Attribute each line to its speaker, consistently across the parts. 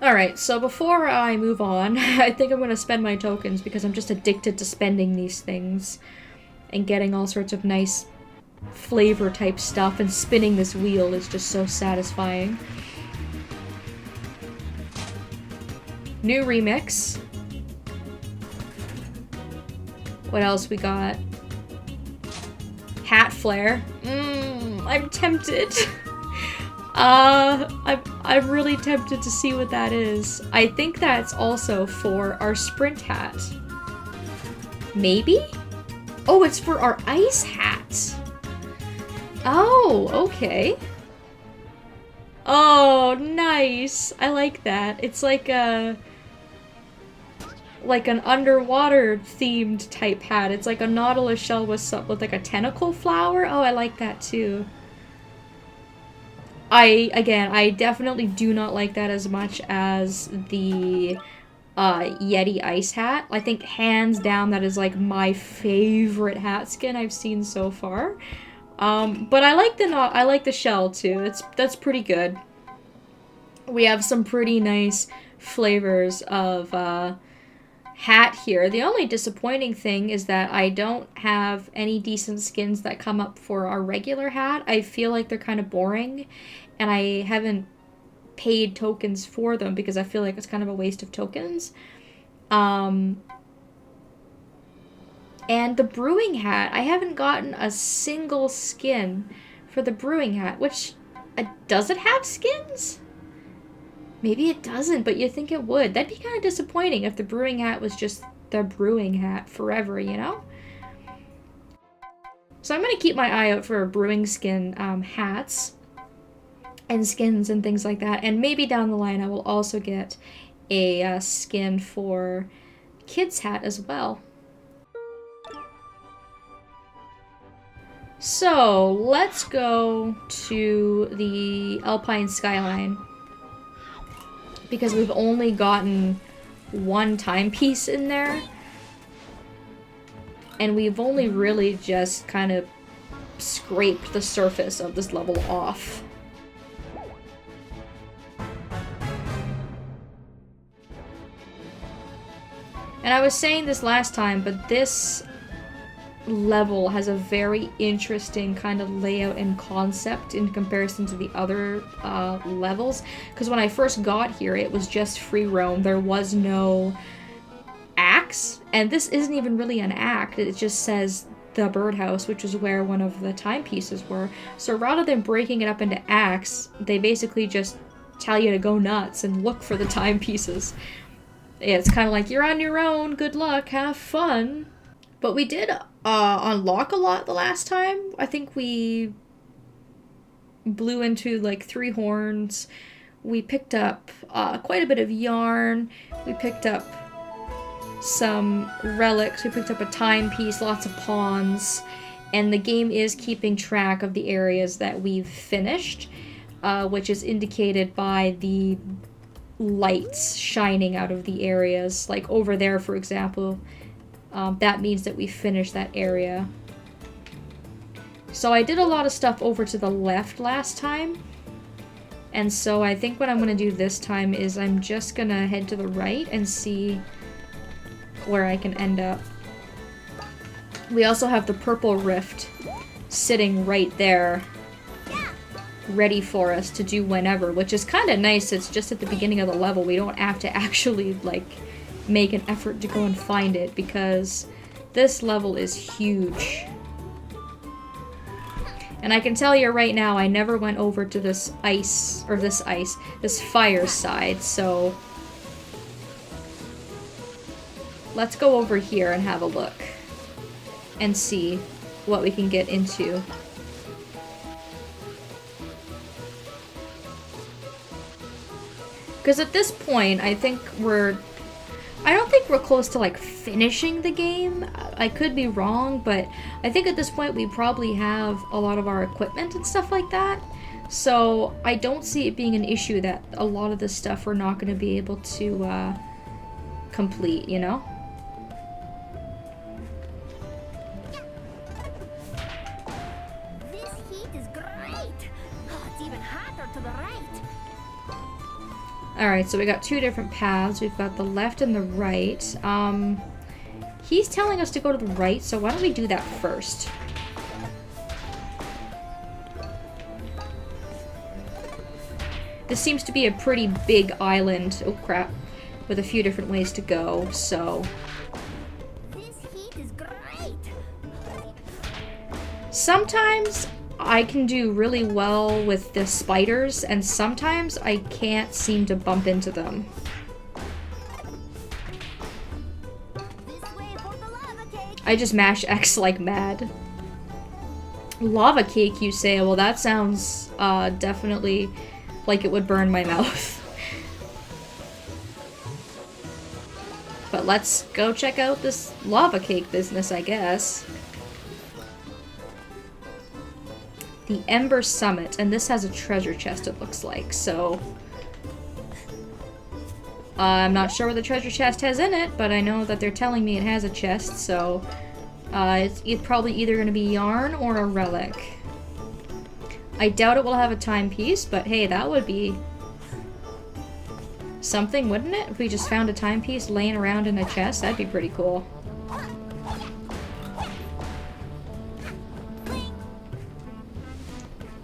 Speaker 1: Alright, so before I move on, I think I'm gonna spend my tokens because I'm just addicted to spending these things and getting all sorts of nice flavor type stuff, and spinning this wheel is just so satisfying. New remix. What else we got? Hat flare. I'm tempted. I'm really tempted to see what that is. I think that's also for our sprint hat. Maybe? Oh, it's for our ice hat. Oh, okay. Oh, nice. I like that. It's like an underwater themed type hat. It's like a nautilus shell with like a tentacle flower. Oh, I like that too. I definitely do not like that as much as the Yeti ice hat. I think hands down that is like my favorite hat skin I've seen so far. But I like the shell too. That's pretty good. We have some pretty nice flavors of hat here. The only disappointing thing is that I don't have any decent skins that come up for our regular hat. I feel like they're kind of boring, and I haven't paid tokens for them because I feel like it's kind of a waste of tokens. And the brewing hat, I haven't gotten a single skin for the brewing hat, which, does it have skins? Maybe it doesn't, but you'd think it would. That'd be kind of disappointing if the brewing hat was just the brewing hat forever, you know? So I'm going to keep my eye out for brewing skin hats and skins and things like that. And maybe down the line I will also get a skin for Kid's hat as well. So let's go to the Alpine Skyline, because we've only gotten one timepiece in there, and we've only really just kind of scraped the surface of this level off. And I was saying this last time, but this level has a very interesting kind of layout and concept in comparison to the other levels, because when I first got here it was just free roam. There was no acts, and this isn't even really an act. It just says the birdhouse, which is where one of the timepieces were. So rather than breaking it up into acts, they basically just tell you to go nuts and look for the timepieces. Yeah, it's kind of like, you're on your own, good luck, have fun. But we did unlock a lot the last time. I think we blew into like 3 horns. We picked up quite a bit of yarn. We picked up some relics. We picked up a timepiece, lots of pawns. And the game is keeping track of the areas that we've finished, which is indicated by the lights shining out of the areas. Like over there, for example. That means that we finished that area. So I did a lot of stuff over to the left last time. And so I think what I'm going to do this time is I'm just going to head to the right and see where I can end up. We also have the purple rift sitting right there, ready for us to do whenever, which is kind of nice. It's just at the beginning of the level. We don't have to actually, like, make an effort to go and find it, because this level is huge. And I can tell you right now, I never went over to this fire side, so let's go over here and have a look and see what we can get into. Because at this point, I don't think we're close to, like, finishing the game. I could be wrong, but I think at this point we probably have a lot of our equipment and stuff like that. So I don't see it being an issue that a lot of this stuff we're not going to be able to complete, you know? Alright, so we got two different paths. We've got the left and the right. He's telling us to go to the right, so why don't we do that first? This seems to be a pretty big island. Oh crap. With a few different ways to go, so...
Speaker 2: This heat is great.
Speaker 1: Sometimes I can do really well with the spiders, and sometimes I can't seem to bump into them.
Speaker 2: This way for the lava cake.
Speaker 1: I just mash X like mad. Lava cake, you say? Well, that sounds definitely like it would burn my mouth. But let's go check out this lava cake business, I guess. The Ember Summit, and this has a treasure chest, it looks like, so... I'm not sure what the treasure chest has in it, but I know that they're telling me it has a chest, so... it's probably either going to be yarn or a relic. I doubt it will have a timepiece, but hey, that would be... something, wouldn't it? If we just found a timepiece laying around in a chest, that'd be pretty cool.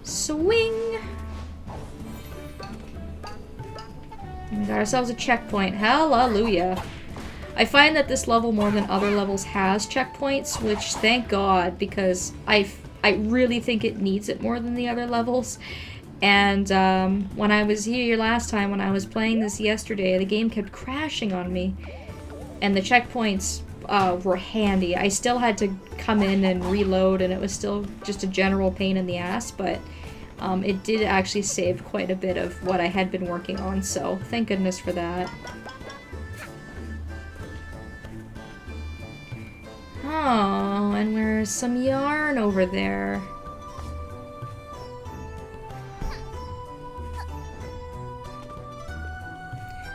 Speaker 1: Swing! We got ourselves a checkpoint. Hallelujah! I find that this level more than other levels has checkpoints, which thank God, because I really think it needs it more than the other levels. And when I was here last time, when I was playing this yesterday, the game kept crashing on me. And the checkpoints were handy. I still had to come in and reload, and it was still just a general pain in the ass, but it did actually save quite a bit of what I had been working on, so thank goodness for that. Oh, and there's some yarn over there.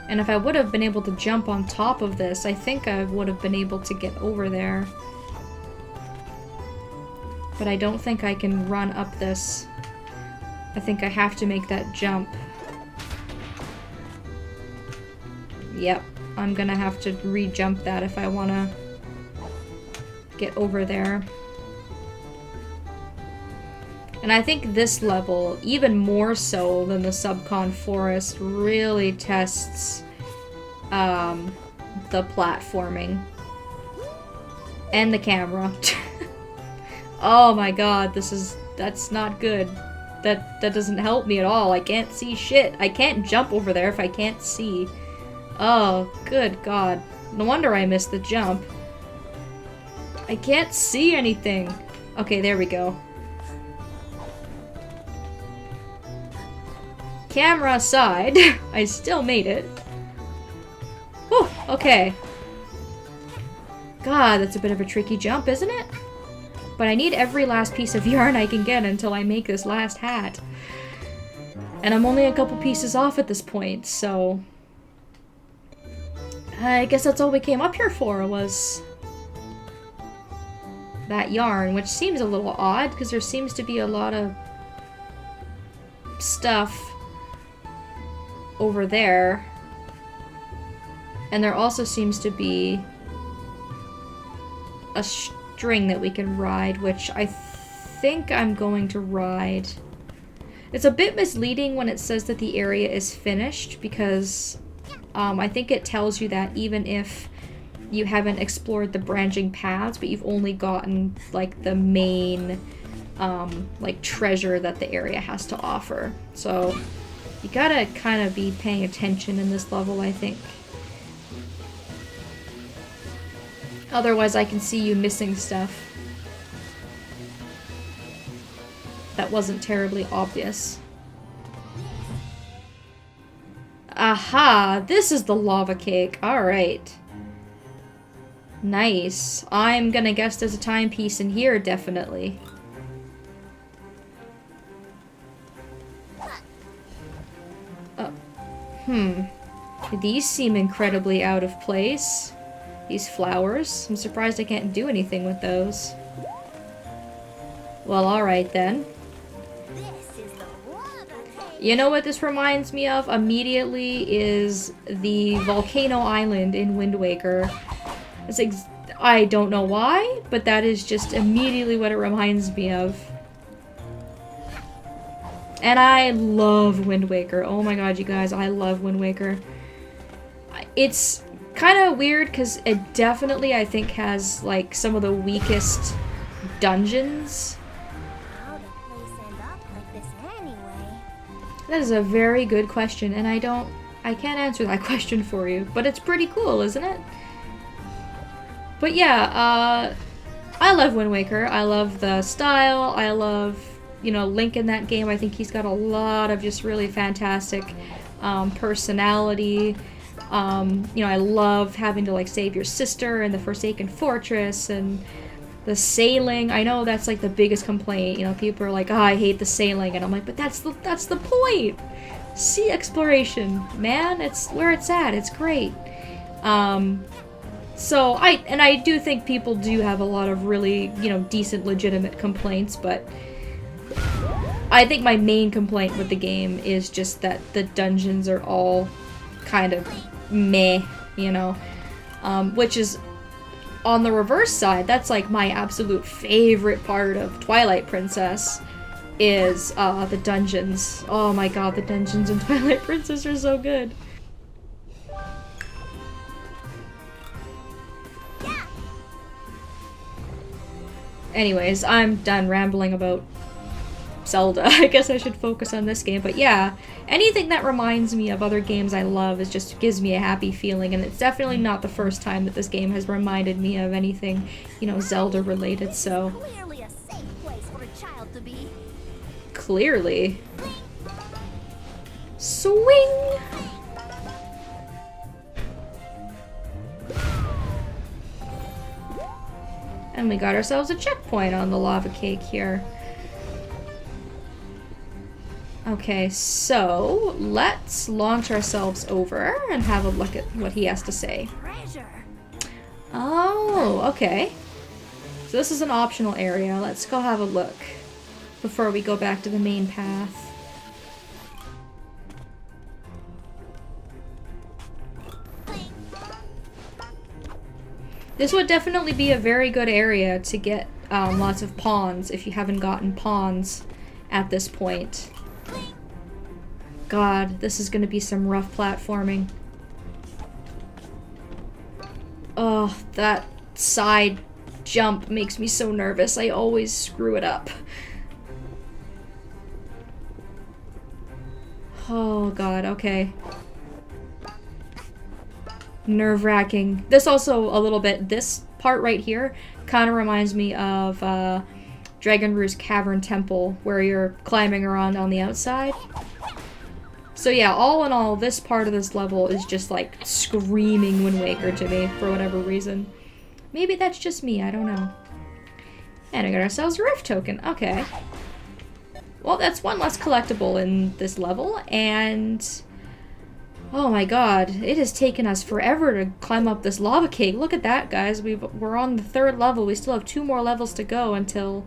Speaker 1: And if I would have been able to jump on top of this, I think I would have been able to get over there. But I don't think I can run up this. I think I have to make that jump. Yep, I'm gonna have to re-jump that if I wanna get over there. And I think this level, even more so than the Subcon Forest, really tests the platforming. And the camera. Oh my god, that's not good. That doesn't help me at all. I can't see shit. I can't jump over there if I can't see. Oh, good god. No wonder I missed the jump. I can't see anything. Okay, there we go. Camera aside, I still made it. Whew, okay. God, that's a bit of a tricky jump, isn't it? But I need every last piece of yarn I can get until I make this last hat. And I'm only a couple pieces off at this point, so... I guess that's all we came up here for, was... that yarn, which seems a little odd, because there seems to be a lot of... stuff... over there. And there also seems to be... a string that we can ride, which I think I'm going to ride. It's a bit misleading when it says that the area is finished, because I think it tells you that even if you haven't explored the branching paths, but you've only gotten like the main like treasure that the area has to offer. So you gotta kind of be paying attention in this level, I think. Otherwise, I can see you missing stuff that wasn't terribly obvious. Aha! This is the lava cake. Alright. Nice. I'm gonna guess there's a timepiece in here, definitely. These seem incredibly out of place. These flowers. I'm surprised I can't do anything with those. Well, alright then.
Speaker 2: This is the lava cake.
Speaker 1: You know what this reminds me of immediately is the volcano island in Wind Waker. I don't know why, but that is just immediately what it reminds me of. And I love Wind Waker. Oh my god, you guys, I love Wind Waker. It's kind of weird because it definitely, I think, has like some of the weakest dungeons.
Speaker 2: How'd a place end up like this anyway?
Speaker 1: That is a very good question, and I can't answer that question for you, but it's pretty cool, isn't it? But yeah, I love Wind Waker. I love the style. I love, you know, Link in that game. I think he's got a lot of just really fantastic personality. You know, I love having to like save your sister in the Forsaken Fortress, and the sailing. I know that's like the biggest complaint. You know, people are like, "Oh, I hate the sailing," and I'm like, "But that's the point. Sea exploration, man. It's where it's at. It's great." So I do think people do have a lot of really, you know, decent, legitimate complaints, but I think my main complaint with the game is just that the dungeons are all kind of meh, you know, which is on the reverse side. That's like my absolute favorite part of Twilight Princess is the dungeons. Oh my god, the dungeons in Twilight Princess are so good. Anyways, I'm done rambling about Zelda. I guess I should focus on this game. But yeah, anything that reminds me of other games I love is just gives me a happy feeling, and it's definitely not the first time that this game has reminded me of anything, you know, Zelda related, so...
Speaker 2: Clearly a safe place for a child to be.
Speaker 1: Clearly. Swing! And we got ourselves a checkpoint on the lava cake here. Okay, so let's launch ourselves over and have a look at what he has to say.
Speaker 2: Treasure.
Speaker 1: Oh, okay. So this is an optional area. Let's go have a look before we go back to the main path. This would definitely be a very good area to get lots of pawns if you haven't gotten pawns at this point. God, this is gonna be some rough platforming. Oh, that side jump makes me so nervous. I always screw it up. Oh god, okay. Nerve-wracking. This also a little bit, this part right here kind of reminds me of Dragon Roost Cavern Temple, where you're climbing around on the outside. So yeah, all in all, this part of this level is just like screaming Wind Waker to me for whatever reason. Maybe that's just me, I don't know. And I got ourselves a Rift Token, okay. Well, that's one less collectible in this level, and... oh my god, it has taken us forever to climb up this lava cake. Look at that, guys. We're on the 3rd level. We still have 2 more levels to go until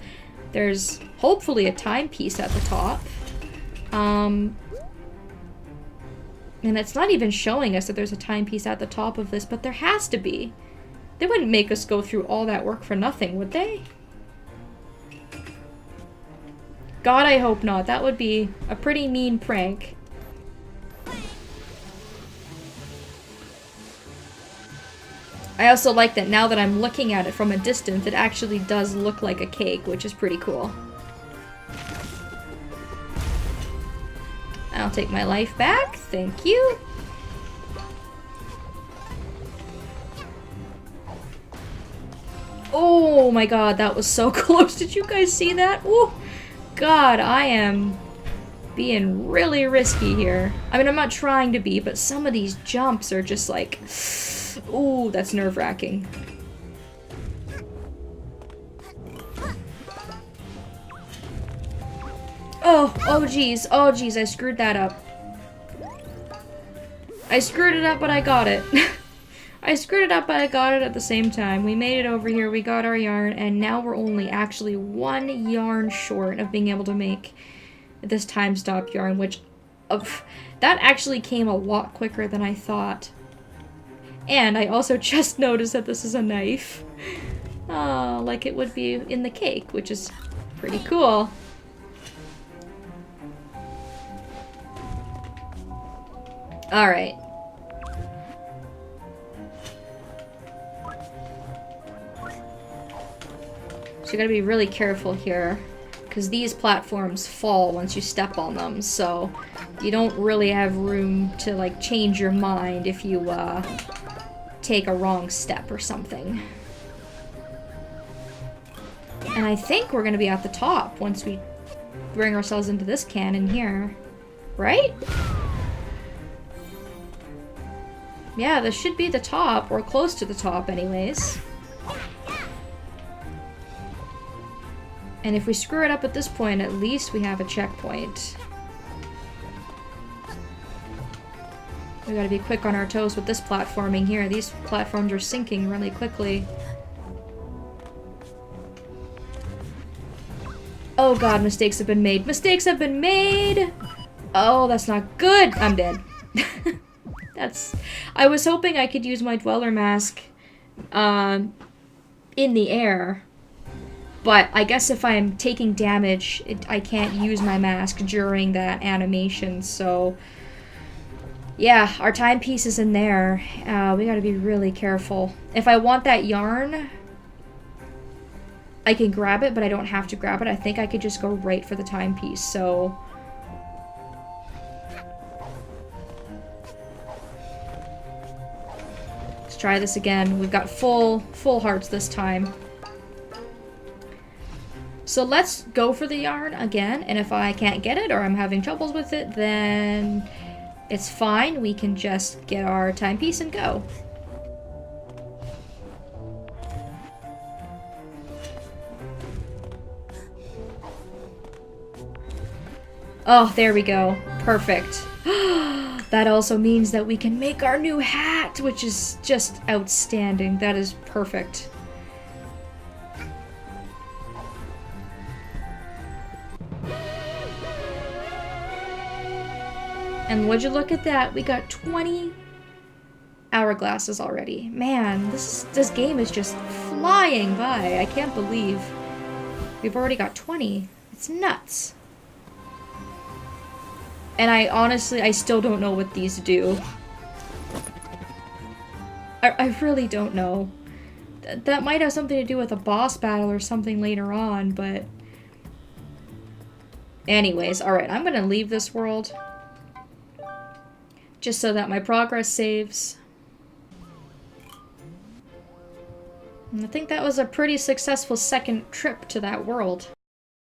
Speaker 1: there's hopefully a timepiece at the top. And it's not even showing us that there's a timepiece at the top of this, but there has to be. They wouldn't make us go through all that work for nothing, would they? God, I hope not. That would be a pretty mean prank. I also like that now that I'm looking at it from a distance, it actually does look like a cake, which is pretty cool. I'll take my life back, thank you. Oh my god, that was so close. Did you guys see that? Oh, god, I am being really risky here. I mean, I'm not trying to be, but some of these jumps are just like... ooh, that's nerve-wracking. Oh geez, I screwed that up. I screwed it up, but I got it. I screwed it up, but I got it at the same time. We made it over here, we got our yarn, and now we're only actually 1 yarn short of being able to make this time stop yarn, which That actually came a lot quicker than I thought. And I also just noticed that this is a knife. Oh, like it would be in the cake, which is pretty cool. Alright. So you gotta be really careful here, because these platforms fall once you step on them, so you don't really have room to, like, change your mind if you, take a wrong step or something. And I think we're gonna be at the top once we bring ourselves into this cannon here. Right? Yeah, this should be the top, or close to the top anyways. And if we screw it up at this point, at least we have a checkpoint. We gotta be quick on our toes with this platforming here. These platforms are sinking really quickly. Oh god, mistakes have been made. Mistakes have been made! Oh, that's not good! I'm dead. I was hoping I could use my Dweller Mask in the air. But I guess if I'm taking damage, I can't use my mask during that animation, so... Yeah, our timepiece is in there. We gotta be really careful. If I want that yarn, I can grab it, but I don't have to grab it. I think I could just go right for the timepiece, so... Let's try this again. We've got full hearts this time. So let's go for the yarn again, and if I can't get it or I'm having troubles with it, then it's fine. We can just get our timepiece and go. Oh, there we go. Perfect. That also means that we can make our new hat, which is just outstanding. That is perfect. And would you look at that? We got 20 hourglasses already. Man, this game is just flying by. I can't believe we've already got 20. It's nuts. And I still don't know what these do. I really don't know. That might have something to do with a boss battle or something later on, but... Anyways, alright, I'm gonna leave this world. Just so that my progress saves. And I think that was a pretty successful second trip to that world.